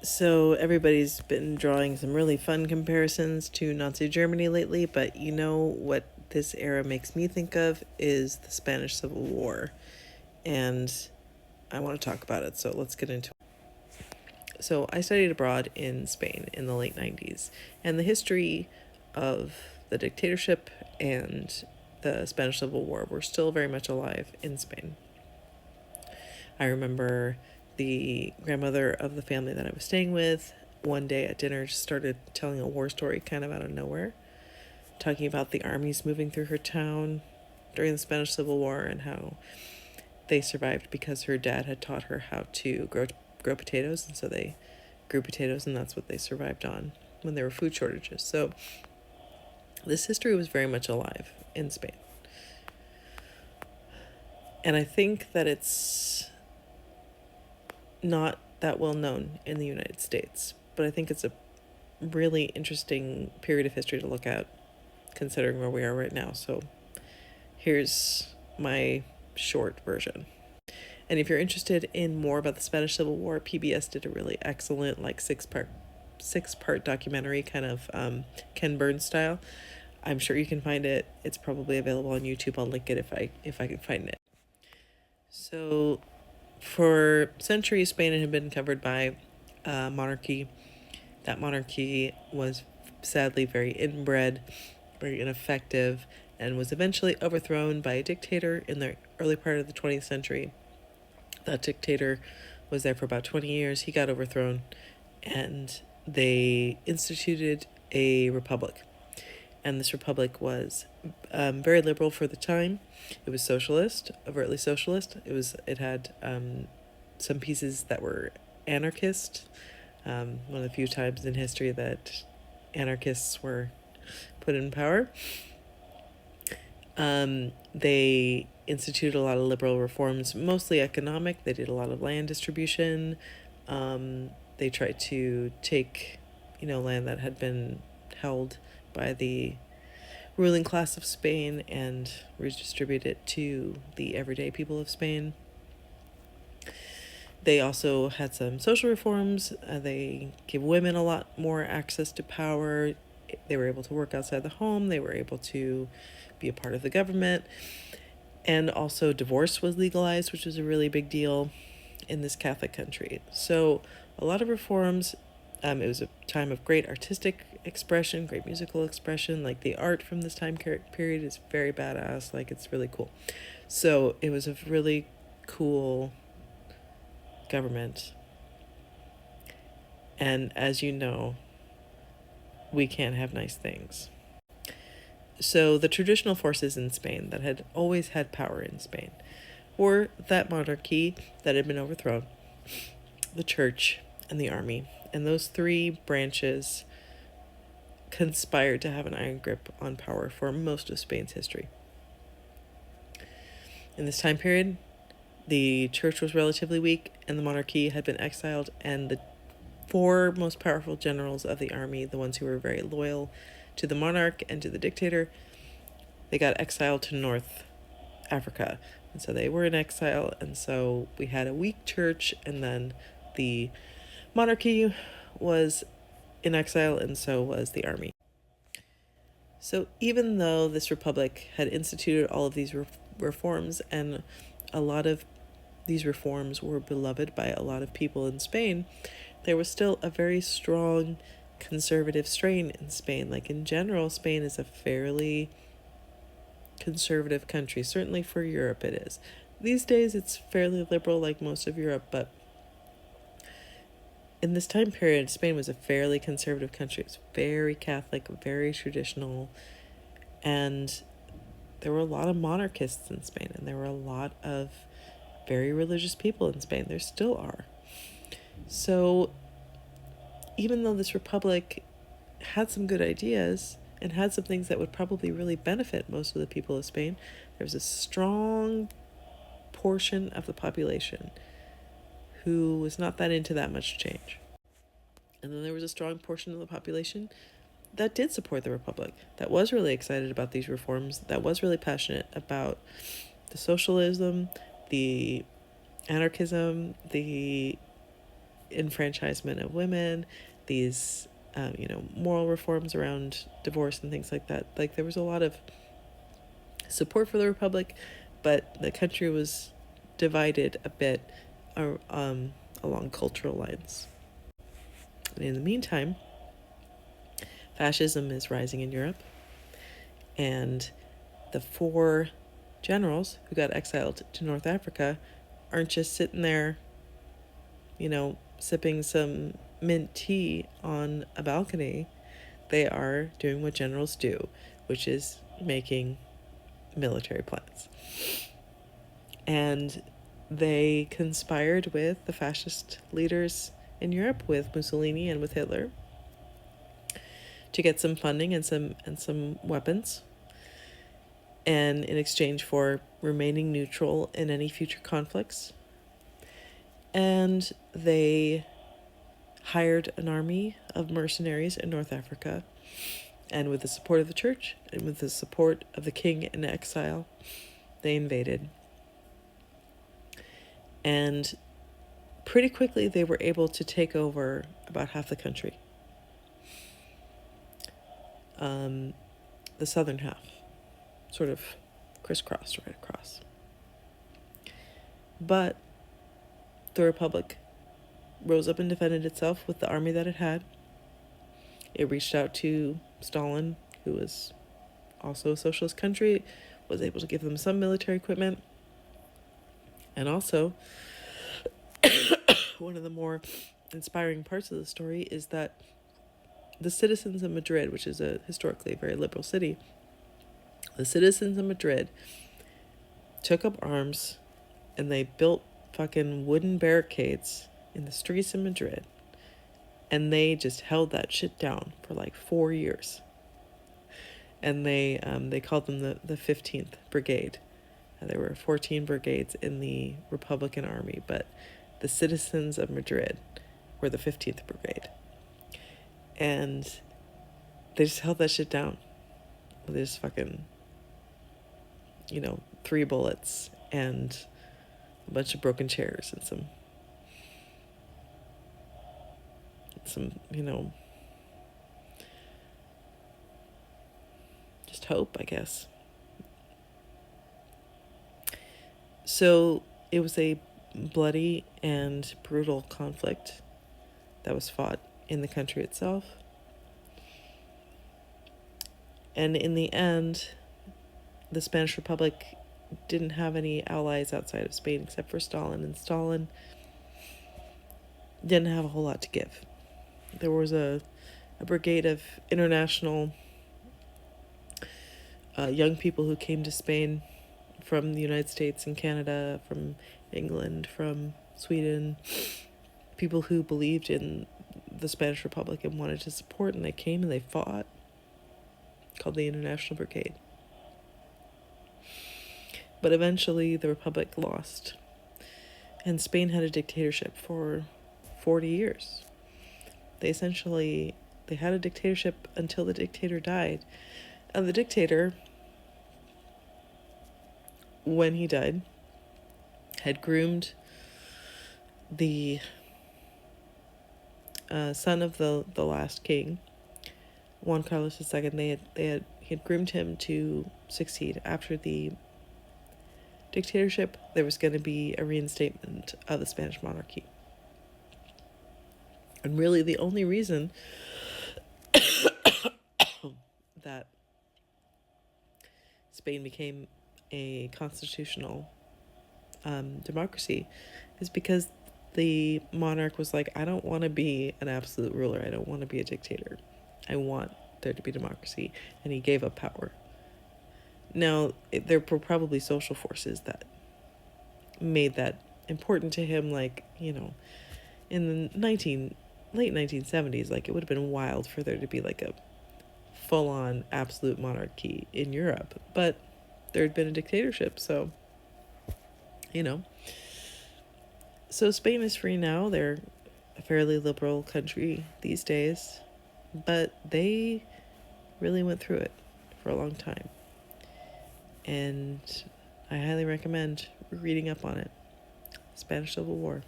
So everybody's been drawing some really fun comparisons to Nazi Germany lately, but you know what this era makes me think of is the Spanish Civil War. And I want to talk about it, so let's get into it. So I studied abroad in Spain in the late 90s, and the history of the dictatorship and the Spanish Civil War were still very much alive in Spain. I remember the grandmother of the family that I was staying with one day at dinner just started telling a war story kind of out of nowhere, talking about the armies moving through her town during the Spanish Civil War and how they survived because her dad had taught her how to grow potatoes, and so they grew potatoes, and that's what they survived on when there were food shortages. So this history was very much alive in Spain. And I think that it's not that well known in the United States, but I think it's a really interesting period of history to look at considering where we are right now. So here's my short version. And if you're interested in more about the Spanish Civil War, PBS did a really excellent six part documentary, kind of Ken Burns style. I'm sure you can find it. It's probably available on YouTube. I'll link it if I can find it. So for centuries, Spain had been covered by monarchy. That monarchy was sadly very inbred, very ineffective, and was eventually overthrown by a dictator in the early part of the 20th century. That dictator was there for about 20 years. He got overthrown, and they instituted a republic. And this republic was very liberal for the time. It was socialist, overtly socialist. It had some pieces that were anarchist. One of the few times in history that anarchists were put in power. They instituted a lot of liberal reforms, mostly economic. They did a lot of land distribution. They tried to take, land that had been held by the ruling class of Spain and redistribute it to the everyday people of Spain. They also had some social reforms. They gave women a lot more access to power. They were able to work outside the home. They were able to be a part of the government. And also divorce was legalized, which was a really big deal in this Catholic country. So a lot of reforms. It was a time of great artistic expression, great musical expression. Like the art from this time period is very badass. Like it's really cool. So it was a really cool government. And as you know, we can't have nice things. So the traditional forces in Spain that had always had power in Spain were that monarchy that had been overthrown, the church, and the army. And those three branches conspired to have an iron grip on power for most of Spain's history. In this time period, the church was relatively weak, and the monarchy had been exiled, and the four most powerful generals of the army, the ones who were very loyal to the monarch and to the dictator, they got exiled to North Africa. And so they were in exile, and so we had a weak church, and then the monarchy was in exile, and so was the army. So even though this republic had instituted all of these reforms, and a lot of these reforms were beloved by a lot of people in Spain, there was still a very strong conservative strain in Spain. Like in general, Spain is a fairly conservative country. Certainly for Europe it is. These days it's fairly liberal like most of Europe, but in this time period, Spain was a fairly conservative country. It was very Catholic, very traditional, and there were a lot of monarchists in Spain, and there were a lot of very religious people in Spain. There still are. So even though this republic had some good ideas and had some things that would probably really benefit most of the people of Spain, there was a strong portion of the population who was not that into that much change. And then there was a strong portion of the population that did support the republic, that was really excited about these reforms, that was really passionate about the socialism, the anarchism, the enfranchisement of women, these moral reforms around divorce and things like that. Like, there was a lot of support for the Republic, but the country was divided a bit along cultural lines. And in the meantime, fascism is rising in Europe, and the 4 generals who got exiled to North Africa aren't just sitting there, sipping some mint tea on a balcony. They are doing what generals do, which is making military plans. And they conspired with the fascist leaders in Europe, with Mussolini and with Hitler, to get some funding and some weapons, and in exchange for remaining neutral in any future conflicts. And they hired an army of mercenaries in North Africa, and with the support of the church and with the support of the king in exile, they invaded. And pretty quickly they were able to take over about half the country. The southern half, sort of crisscrossed right across. But the Republic rose up and defended itself with the army that it had. It reached out to Stalin, who was also a socialist country, was able to give them some military equipment. And also, one of the more inspiring parts of the story is that the citizens of Madrid, which is a historically very liberal city, the citizens of Madrid took up arms and they built fucking wooden barricades in the streets of Madrid, and they just held that shit down for like 4 years. And they called them the 15th Brigade. And there were 14 brigades in the Republican Army, but the citizens of Madrid were the 15th Brigade. And they just held that shit down with just fucking, 3 bullets and a bunch of broken chairs and some just hope, I guess. So it was a bloody and brutal conflict that was fought in the country itself. And in the end, the Spanish Republic didn't have any allies outside of Spain except for Stalin, and Stalin didn't have a whole lot to give. There was a brigade of international young people who came to Spain from the United States and Canada, from England, from Sweden, people who believed in the Spanish Republic and wanted to support, and they came and they fought, called the International Brigade. But eventually the Republic lost, and Spain had a dictatorship for 40 years. They had a dictatorship until the dictator died. And the dictator, when he died, had groomed the son of the last king, Juan Carlos II. He had groomed him to succeed. After the dictatorship, there was going to be a reinstatement of the Spanish monarchy. And really the only reason that Spain became a constitutional democracy is because the monarch was like, I don't want to be an absolute ruler. I don't want to be a dictator. I want there to be democracy. And he gave up power. Now, there were probably social forces that made that important to him, like, in the late 1970s, like, it would have been wild for there to be like a full-on absolute monarchy in Europe, but there had been a dictatorship, so so Spain is free now. They're a fairly liberal country these days, but they really went through it for a long time, and I highly recommend reading up on it. Spanish Civil War.